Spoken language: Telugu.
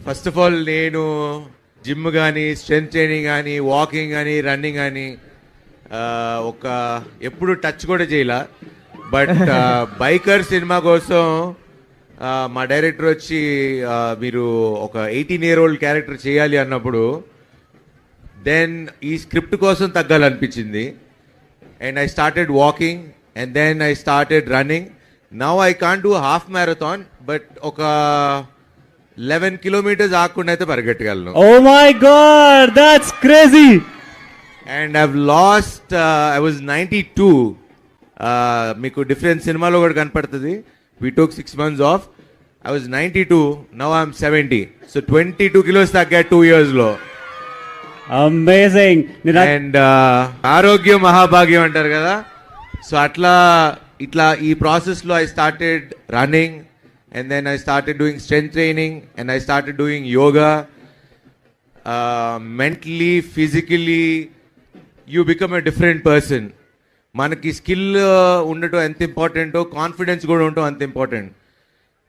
ఫస్ట్ ఆఫ్ ఆల్ నేను జిమ్ కానీ స్ట్రెంత్ ట్రైనింగ్ కానీ వాకింగ్ కానీ రన్నింగ్ కానీ ఒక ఎప్పుడు టచ్ కూడా చేయలే. బట్ బైకర్ సినిమా కోసం మా డైరెక్టర్ వచ్చి మీరు ఒక 18-year-old క్యారెక్టర్ చేయాలి అన్నప్పుడు దెన్ ఈ స్క్రిప్ట్ కోసం తగ్గాలనిపించింది. And I started walking and then I started running. Now I can't do half marathon but ఒక 11 kilometers ఆకుండా అయితే పరిగెట్టగలను. Oh my God, that's crazy. And I've lost, I was 92. మీకు డిఫరెన్స్ సినిమాలో కూడా కనపడుతుంది. We took 6 months off. I was 92, now I'm 70. So 22 kilos తగ్గా 2 years లో. Amazing. And ఆరోగ్యం మహాభాగ్యం అంటారు కదా. సో ఇట్లా ఈ ప్రాసెస్లో I started running. And then I started doing strength training and I started doing yoga. Mentally, physically, you become a different person. మనకి స్కిల్ ఉండటం ఎంత ఇంపార్టెంటో కాన్ఫిడెన్స్ కూడా ఉండటం అంత ఇంపార్టెంట్.